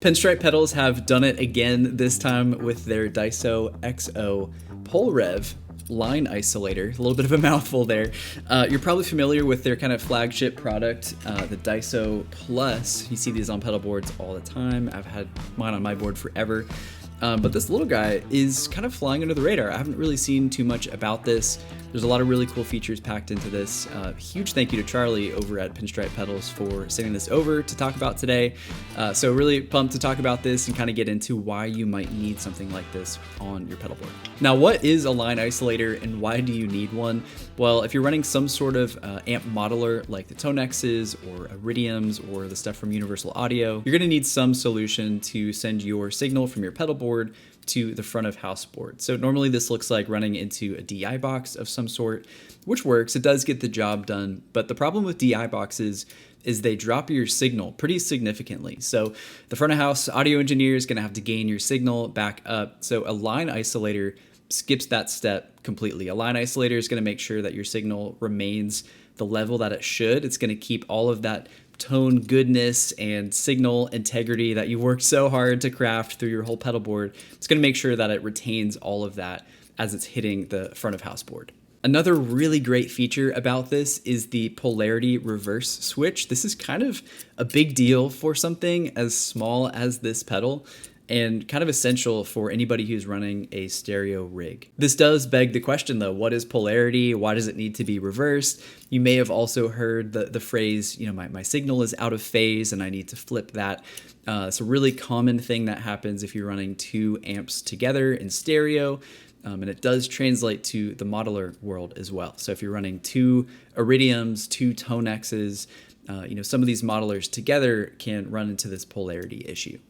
Pinstripe Pedals have done it again, this time with their Daiso XO PoleRev line isolator. A little bit of a mouthful there. You're probably familiar with their kind of flagship product, the Daiso Plus. You see these on pedal boards all the time. I've had mine on my board forever. But this little guy is kind of flying under the radar. I haven't really seen too much about this. There's a lot of really cool features packed into this. Huge thank you to Charlie over at Pinstripe Pedals for sending this over to talk about today. So really pumped to talk about this and kind of get into why you might need something like this on your pedal board. Now, what is a line isolator and why do you need one? Well, if you're running some sort of amp modeler like the Tonexes or Iridiums or the stuff from Universal Audio, you're gonna need some solution to send your signal from your pedal board to the front of house board. So normally this looks like running into a DI box of some sort, which works. It does get the job done, but the problem with DI boxes is they drop your signal pretty significantly. So the front of house audio engineer is gonna have to gain your signal back up. So a line isolator skips that step completely. A line isolator is gonna make sure that your signal remains the level that it should. It's gonna keep all of that tone goodness and signal integrity that you worked so hard to craft through your whole pedal board. It's going to make sure that it retains all of that as it's hitting the front of house board. Another really great feature about this is the polarity reverse switch. This is kind of a big deal for something as small as this pedal, and kind of essential for anybody who's running a stereo rig. This does beg the question though, what is polarity? Why does it need to be reversed? You may have also heard the phrase, my signal is out of phase and I need to flip that. It's a really common thing that happens if you're running two amps together in stereo. And it does translate to the modeler world as well. So if you're running two Iridiums, two Tonexes, some of these modelers together can run into this polarity issue.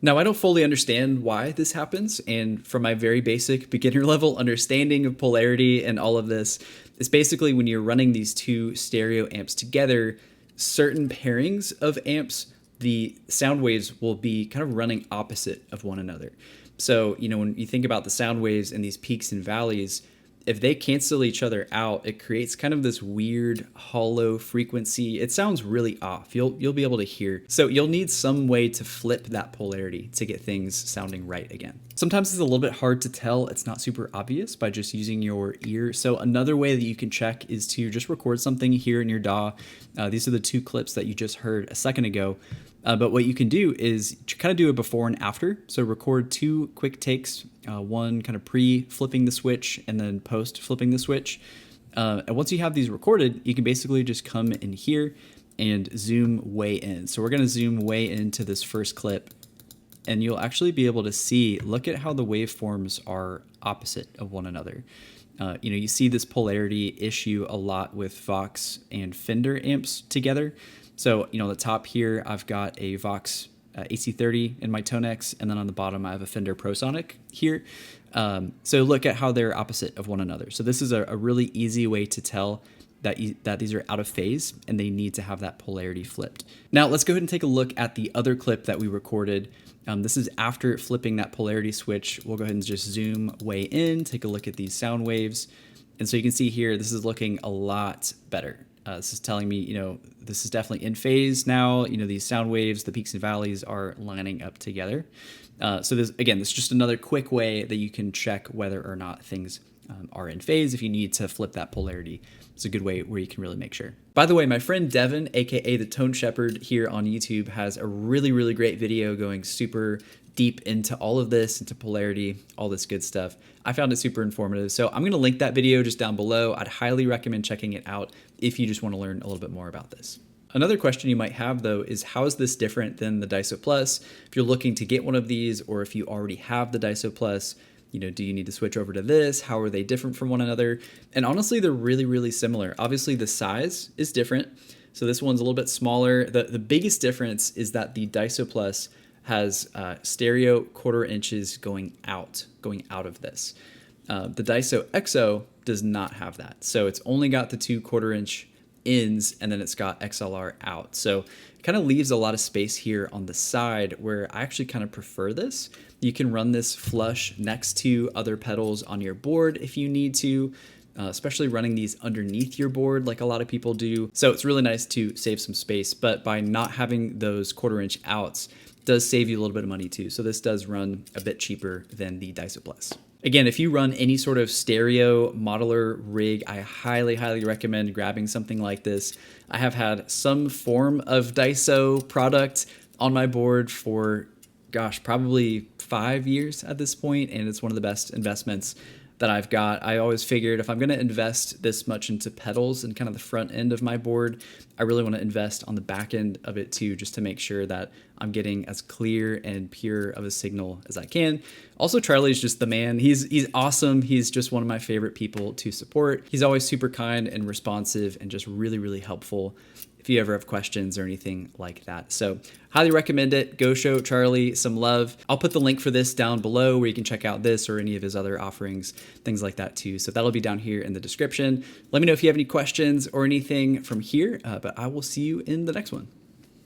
Now, I don't fully understand why this happens, and from my very basic beginner level understanding of polarity and all of this, it's basically when you're running these two stereo amps together, certain pairings of amps, the sound waves will be kind of running opposite of one another. So, when you think about the sound waves and these peaks and valleys, if they cancel each other out, it creates kind of this weird hollow frequency. It sounds really off. You'll be able to hear. So you'll need some way to flip that polarity to get things sounding right again. Sometimes it's a little bit hard to tell. It's not super obvious by just using your ear. So another way that you can check is to just record something here in your DAW. These are the two clips that you just heard a second ago. But what you can do is kind of do a before and after. So record two quick takes, one kind of pre-flipping the switch and then post-flipping the switch. And once you have these recorded, you can basically just come in here and zoom way in. So we're going to zoom way into this first clip, and you'll actually be able to see, look at how the waveforms are opposite of one another. You see this polarity issue a lot with Vox and Fender amps together. So, on the top here, I've got a Vox AC30 in my Tonex, and then on the bottom, I have a Fender ProSonic here. So look at how they're opposite of one another. So this is a really easy way to tell that these are out of phase and they need to have that polarity flipped. Now let's go ahead and take a look at the other clip that we recorded. This is after flipping that polarity switch. We'll go ahead and just zoom way in, take a look at these sound waves. And so you can see here, this is looking a lot better. This is telling me, this is definitely in phase now. These sound waves, the peaks and valleys are lining up together. So this is just another quick way that you can check whether or not things are in phase. If you need to flip that polarity, it's a good way where you can really make sure. By the way, my friend Devin, aka the Tone Shepherd here on YouTube, has a really, really great video going super deep into all of this, into polarity, all this good stuff. I found it super informative. So I'm going to link that video just down below. I'd highly recommend checking it out if you just want to learn a little bit more about this. Another question you might have though is, how is this different than the Daiso Plus? If you're looking to get one of these, or if you already have the Daiso Plus, do you need to switch over to this? How are they different from one another? And honestly, they're really, really similar. Obviously the size is different. So this one's a little bit smaller. The biggest difference is that the Daiso Plus has stereo 1/4 inches going out of this. The Daiso XO does not have that. So it's only got the two 1/4 inch ins, and then it's got XLR out. So kind of leaves a lot of space here on the side where I actually kind of prefer this. You can run this flush next to other pedals on your board if you need to, especially running these underneath your board like a lot of people do. So it's really nice to save some space, but by not having those 1/4" outs, does save you a little bit of money too. So this does run a bit cheaper than the Daiso Plus. Again, if you run any sort of stereo modeler rig, I highly, highly recommend grabbing something like this. I have had some form of Daiso product on my board for, gosh, probably 5 years at this point, and it's one of the best investments that I've got. I always figured if I'm going to invest this much into pedals and kind of the front end of my board, I really want to invest on the back end of it too, just to make sure that I'm getting as clear and pure of a signal as I can. Also, Charlie's just the man. He's awesome. He's just one of my favorite people to support. He's always super kind and responsive and just really, really helpful if you ever have questions or anything like that. So highly recommend it. Go show Charlie some love. I'll put the link for this down below where you can check out this or any of his other offerings, things like that too. So that'll be down here in the description. Let me know if you have any questions or anything from here, but I will see you in the next one.